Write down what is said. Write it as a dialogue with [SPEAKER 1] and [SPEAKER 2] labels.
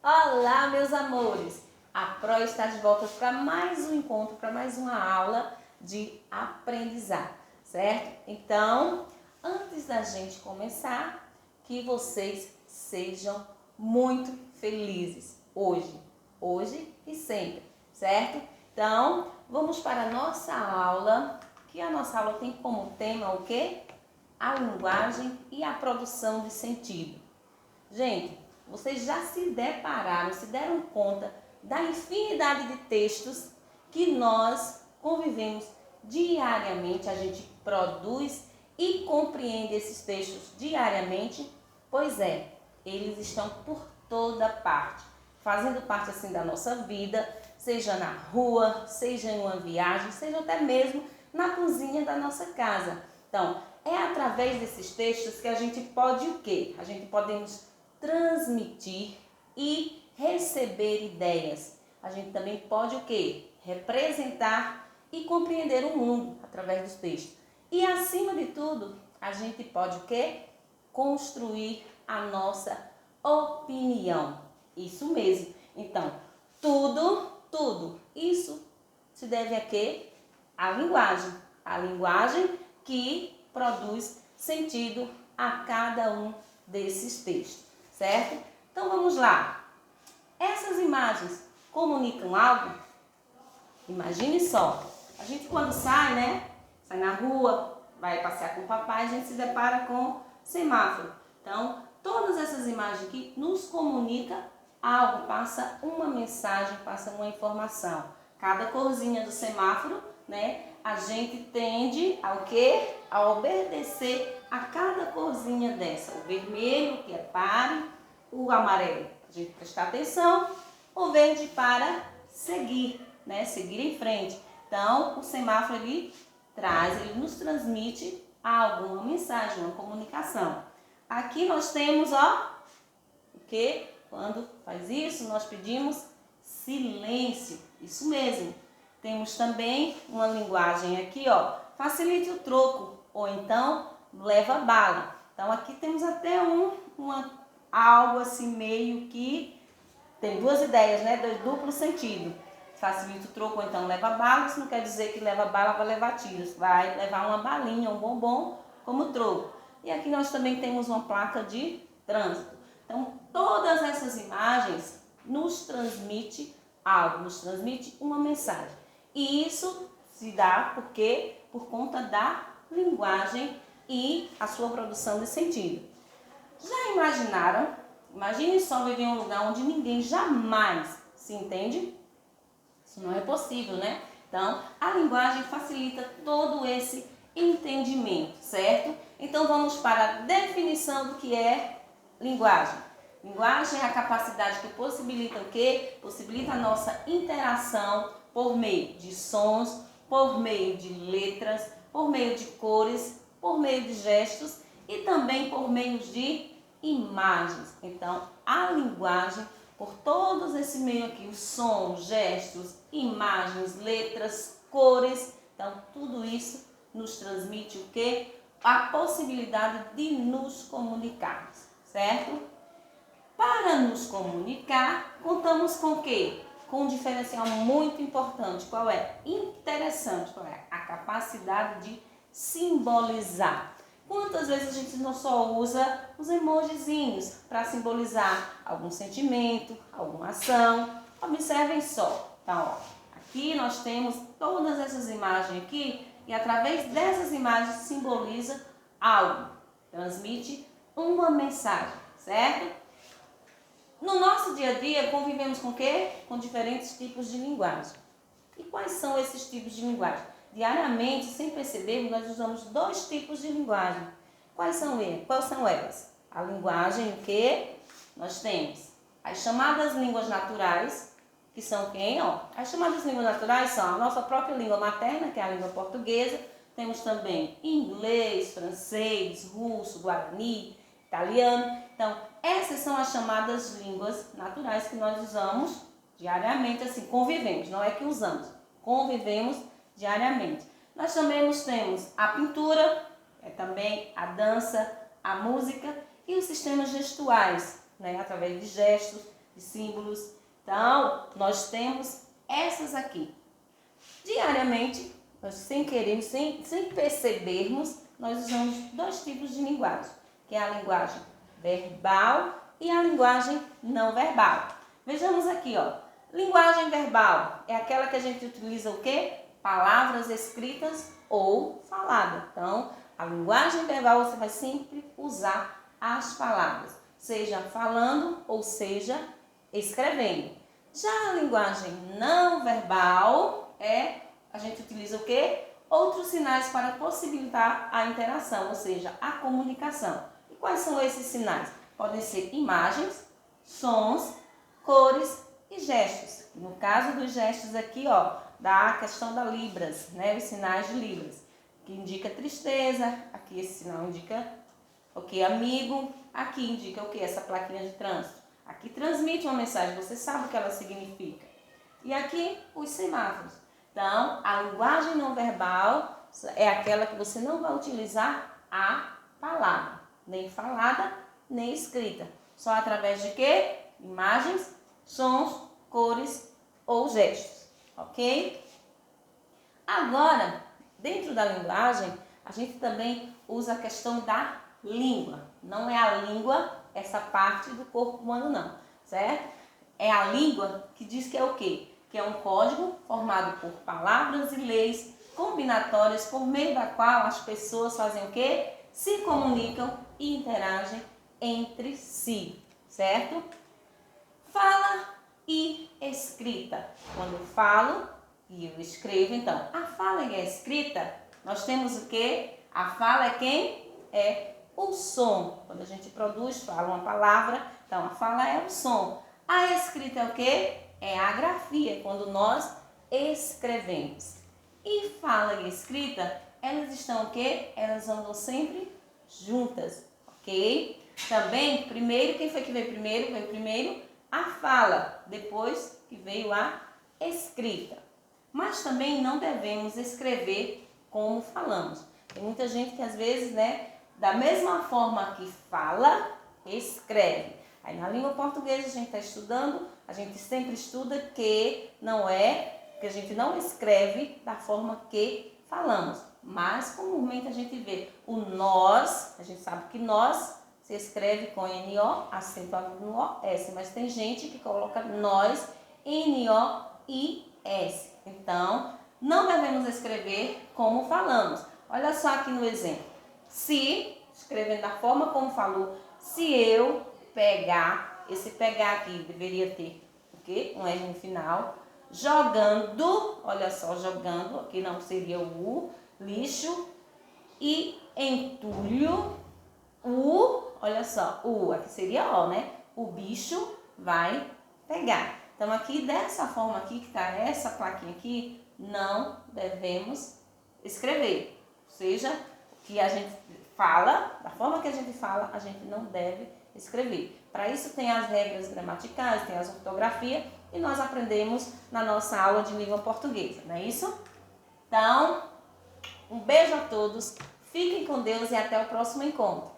[SPEAKER 1] Olá, meus amores! A Pro está de volta para mais um encontro, para mais uma aula de aprendizado, certo? Então, antes da gente começar, que vocês sejam muito felizes hoje e sempre, certo? Então, vamos para a nossa aula, que a nossa aula tem como tema o quê? A linguagem e a produção de sentido. Gente, vocês já se depararam, se deram conta da infinidade de textos que nós convivemos diariamente, a gente produz e compreende esses textos diariamente? Pois é, eles estão por toda parte, fazendo parte assim da nossa vida, seja na rua, seja em uma viagem, seja até mesmo na cozinha da nossa casa. Então, é através desses textos que a gente pode o quê? A gente podemos transmitir e receber ideias. A gente também pode o quê? Representar e compreender o mundo através dos textos. E acima de tudo, a gente pode o quê? Construir a nossa opinião. Isso mesmo. Então, tudo isso se deve a quê? A linguagem. A linguagem que produz sentido a cada um desses textos, certo? Então vamos lá. Essas imagens comunicam algo? Imagine só. A gente quando sai, né? Sai na rua, vai passear com o papai, a gente se depara com semáforo. Então, todas essas imagens aqui nos comunicam algo, passa uma mensagem, passa uma informação. Cada corzinha do semáforo, né? A gente tende ao quê? A obedecer a cada corzinha dessa. O vermelho, que é pare, o amarelo, a gente prestar atenção, o verde para seguir, né? Seguir em frente. Então, o semáforo ele nos transmite alguma mensagem, uma comunicação. Aqui nós temos, ó, o que? Quando faz isso, nós pedimos silêncio. Isso mesmo. Temos também uma linguagem aqui, ó, facilite o troco, ou então leva bala. Então aqui temos até algo assim meio que tem duas ideias, né, do duplo sentido. Facilita o troco, ou então leva bala, isso não quer dizer que leva bala vai levar tiros, vai levar uma balinha, um bombom como troco. E aqui nós também temos uma placa de trânsito. Então todas essas imagens nos transmite algo, nos transmite uma mensagem. E isso se dá porque por conta da linguagem e a sua produção de sentido. Já imaginaram? Imagine só viver em um lugar onde ninguém jamais se entende? Isso não é possível, né? Então, a linguagem facilita todo esse entendimento, certo? Então, vamos para a definição do que é linguagem. Linguagem é a capacidade que possibilita o quê? Possibilita a nossa interação por meio de sons, por meio de letras, por meio de cores, por meio de gestos e também por meio de imagens. Então, a linguagem, por todos esse meio aqui, os sons, gestos, imagens, letras, cores, então tudo isso nos transmite o quê? A possibilidade de nos comunicarmos, certo? Para nos comunicar, contamos com o quê? Com um diferencial muito importante. Qual é? Interessante. Qual é? A capacidade de simbolizar. Quantas vezes a gente não só usa os emojizinhos para simbolizar algum sentimento, alguma ação? Observem só. Então, ó, aqui nós temos todas essas imagens aqui e através dessas imagens simboliza algo, transmite uma mensagem, certo? No nosso dia a dia, convivemos com o quê? Com diferentes tipos de linguagem. E quais são esses tipos de linguagem? Diariamente, sem percebermos, nós usamos dois tipos de linguagem. Quais são elas? A linguagem o quê? Nós temos as chamadas línguas naturais, que são quem? Ó, as chamadas línguas naturais são a nossa própria língua materna, que é a língua portuguesa. Temos também inglês, francês, russo, guarani, italiano. Então, essas são as chamadas línguas naturais que nós usamos diariamente, assim, convivemos, não é que usamos, convivemos diariamente. Nós também temos a pintura, também a dança, a música e os sistemas gestuais, né, através de gestos, de símbolos. Então, nós temos essas aqui. Diariamente, nós sem querer, sem percebermos, nós usamos dois tipos de linguagem, que é a linguagem verbal e a linguagem não verbal. Vejamos aqui, ó. Linguagem verbal é aquela que a gente utiliza o quê? Palavras escritas ou faladas. Então, a linguagem verbal você vai sempre usar as palavras, seja falando ou seja escrevendo. Já a linguagem não verbal a gente utiliza o quê? Outros sinais para possibilitar a interação, ou seja, a comunicação. E quais são esses sinais? Podem ser imagens, sons, cores e gestos. No caso dos gestos aqui, ó, da questão da Libras, né? Os sinais de Libras, que indica tristeza, aqui esse sinal indica o que? Amigo, aqui indica o que? Essa plaquinha de trânsito. Aqui transmite uma mensagem, você sabe o que ela significa. E aqui os semáforos. Então, a linguagem não verbal é aquela que você não vai utilizar a palavra, nem falada, nem escrita. Só através de quê? Imagens, sons, cores ou gestos, ok? Agora, dentro da linguagem, a gente também usa a questão da língua. Não é a língua, essa parte do corpo humano não, certo? É a língua que diz que é o quê? Que é um código formado por palavras e leis combinatórias por meio da qual as pessoas fazem o quê? Se comunicam e interagem entre si, certo? Fala e escrita. Quando eu falo e eu escrevo, então, a fala e a escrita, nós temos o quê? A fala é quem? É o som. Quando a gente produz, fala uma palavra, então a fala é o som. A escrita é o quê? É a grafia, quando nós escrevemos. E fala e escrita, elas estão o quê? Elas andam sempre juntas, ok? Também, primeiro, quem foi que veio primeiro? Veio primeiro a fala, depois que veio a escrita. Mas também não devemos escrever como falamos. Tem muita gente que às vezes, né, da mesma forma que fala, escreve. Aí na língua portuguesa a gente está estudando, a gente sempre estuda que a gente não escreve da forma que falamos. Mas comumente a gente vê o nós, a gente sabe que nós se escreve com N-O, acentuado no O-S, mas tem gente que coloca nós, N-O-I-S. Então, não devemos escrever como falamos. Olha só aqui no exemplo. Se, escrevendo da forma como falou, se eu pegar, esse pegar aqui deveria ter o quê? Um R no final. Jogando, olha só, jogando, aqui não seria o U, lixo, e entulho, olha só, aqui seria O, né? O bicho vai pegar. Então, aqui, dessa forma aqui, que tá essa plaquinha aqui, não devemos escrever. Ou seja, o que a gente fala, da forma que a gente fala, a gente não deve escrever. Para isso tem as regras gramaticais, tem as ortografias, e nós aprendemos na nossa aula de língua portuguesa, não é isso? Então, um beijo a todos, fiquem com Deus e até o próximo encontro.